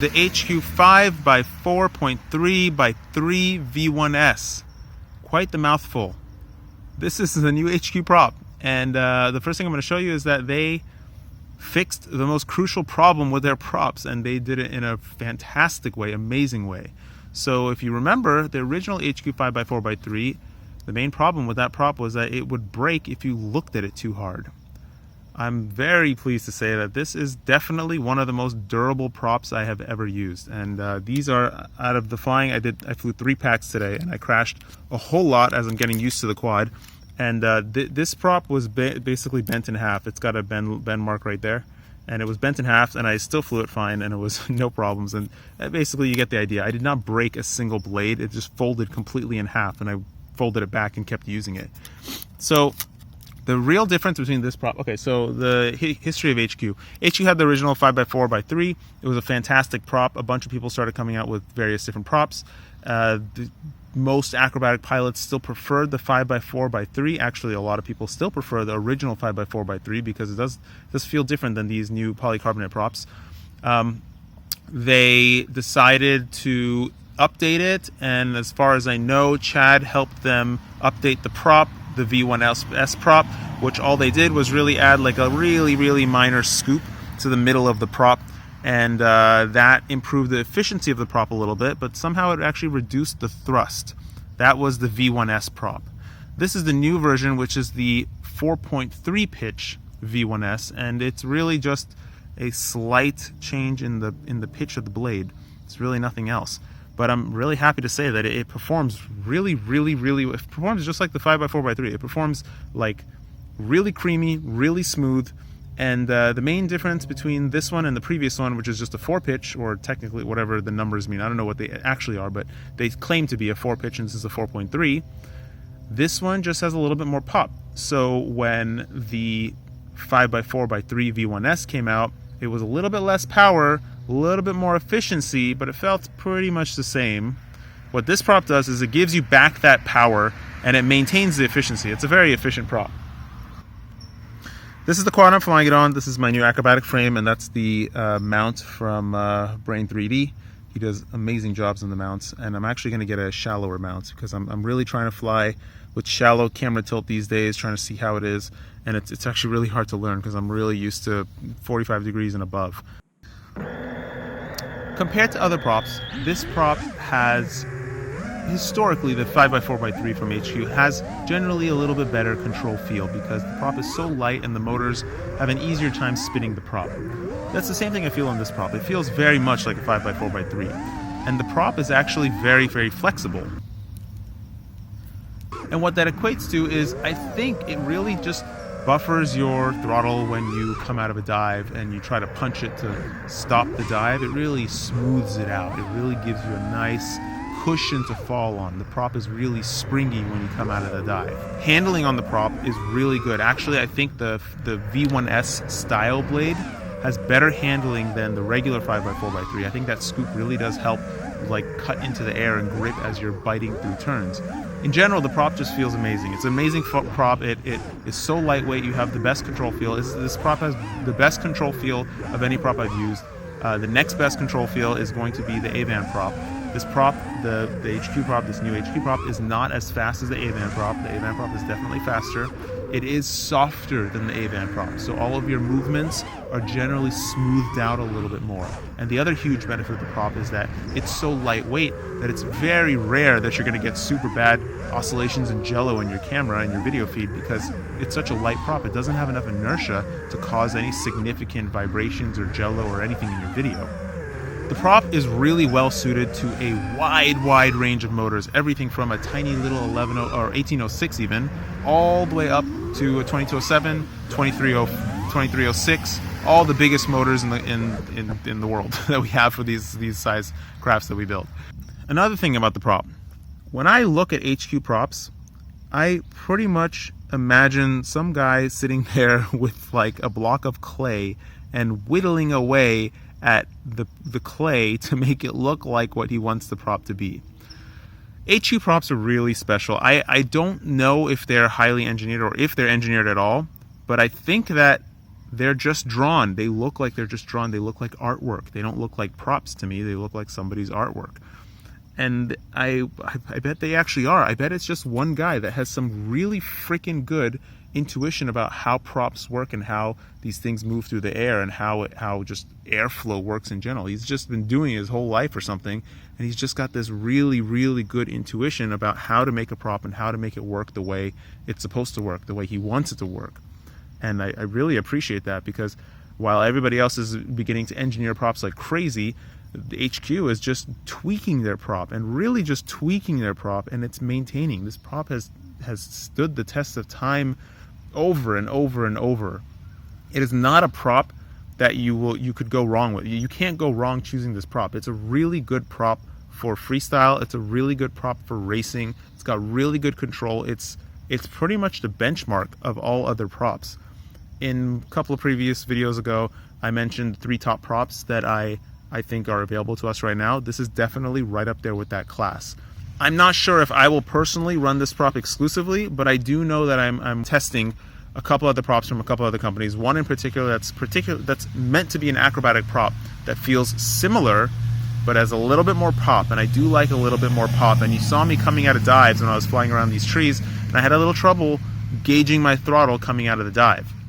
The HQ 5x4.3x3 V1S. Quite the mouthful. This is the new HQ prop, and the first thing I'm going to show you is that they fixed the most crucial problem with their props, and they did it in a fantastic way, amazing way. So if you remember, the original HQ 5x4x3, the main problem with that prop was that it would break if you looked at it too hard. I'm very pleased to say that this is definitely one of the most durable props I have ever used, and these are out of the flying. I flew 3 packs today, and I crashed a whole lot as I'm getting used to the quad. And this prop was basically bent in half. It's got a bend mark right there, and it was bent in half, and I still flew it fine, and it was no problems. And basically, you get the idea. I did not break a single blade. It just folded completely in half, and I folded it back and kept using it. So the real difference between this prop, okay, so the history of HQ. HQ had the original 5x4x3. It was a fantastic prop. A bunch of people started coming out with various different props. Most acrobatic pilots still preferred the 5x4x3. Actually, a lot of people still prefer the original 5x4x3 because it does feel different than these new polycarbonate props. They decided to update it, and as far as I know, Chad helped them update the prop, the V1S prop, which all they did was really add like a really minor scoop to the middle of the prop, and that improved the efficiency of the prop a little bit, but somehow it actually reduced the thrust. That was the V1S prop. This is the new version, which is the 4.3 pitch V1S, and it's really just a slight change in the pitch of the blade. It's really nothing else. But I'm really happy to say that it performs really, it performs just like the 5x4x3. It performs like really creamy, really smooth. And the main difference between this one and the previous one, which is just a 4-pitch, or technically whatever the numbers mean, I don't know what they actually are, but they claim to be a 4-pitch, and this is a 4.3. This one just has a little bit more pop. So when the 5x4x3 V1S came out, it was a little bit less power, a little bit more efficiency, but it felt pretty much the same. What this prop does is it gives you back that power, and it maintains the efficiency. It's a very efficient prop. This is the quad I'm flying it on. This is my new acrobatic frame, and that's the mount from Brain 3D. He does amazing jobs on the mounts, and I'm actually going to get a shallower mount because I'm really trying to fly with shallow camera tilt these days, trying to see how it is, and it's actually really hard to learn because I'm really used to 45 degrees and above. Compared to other props, this prop has, historically, the 5x4x3 from HQ has generally a little bit better control feel because the prop is so light and the motors have an easier time spinning the prop. That's the same thing I feel on this prop. It feels very much like a 5x4x3. And the prop is actually very flexible. And what that equates to is, I think it really just buffers your throttle when you come out of a dive and you try to punch it to stop the dive. It really smooths it out. It really gives you a nice cushion to fall on. The prop is really springy when you come out of the dive. Handling on the prop is really good. Actually, I think the V1S style blade has better handling than the regular 5x4x3. I think that scoop really does help like cut into the air and grip as you're biting through turns. In general, the prop just feels amazing. It's an amazing prop. It is so lightweight. You have the best control feel. This prop has the best control feel of any prop I've used. The next best control feel is going to be the Avan prop. This prop, the HQ prop, this new HQ prop, is not as fast as the Avan prop. The Avan prop is definitely faster. It is softer than the Avan prop, so all of your movements are generally smoothed out a little bit more. And the other huge benefit of the prop is that it's so lightweight that it's very rare that you're going to get super bad oscillations and jello in your camera and your video feed because it's such a light prop. It doesn't have enough inertia to cause any significant vibrations or jello or anything in your video. The prop is really well suited to a wide range of motors, everything from a tiny little 1806 even, all the way up to a 2207, 2306, all the biggest motors in the world that we have for these size crafts that we build. Another thing about the prop, when I look at HQ props, I pretty much imagine some guy sitting there with like a block of clay and whittling away at the clay to make it look like what he wants the prop to be. HQ props are really special. I don't know if they're highly engineered or if they're engineered at all, but I think that they're just drawn. They look like they're just drawn. They look like artwork. They don't look like props to me. They look like somebody's artwork. And I bet they actually are. I bet it's just one guy that has some really freaking good intuition about how props work and how these things move through the air and how just airflow works in general. He's just been doing it his whole life or something, and he's just got this really, really good intuition about how to make a prop and how to make it work the way it's supposed to work, the way he wants it to work. And I really appreciate that, because while everybody else is beginning to engineer props like crazy, the HQ is just tweaking their prop and really just tweaking their prop, and it's maintaining. This prop has stood the test of time over and over and over. It is not a prop that you could go wrong with. You can't go wrong choosing this prop. It's a really good prop for freestyle. It's a really good prop for racing. It's got really good control. It's pretty much the benchmark of all other props. In a couple of previous videos ago, I mentioned 3 top props that I think are available to us right now. This is definitely right up there with that class. I'm not sure if I will personally run this prop exclusively, but I do know that I'm testing a couple other props from a couple other companies. One in particular that's meant to be an acrobatic prop that feels similar, but has a little bit more pop. And I do like a little bit more pop. And you saw me coming out of dives when I was flying around these trees, and I had a little trouble gauging my throttle coming out of the dive.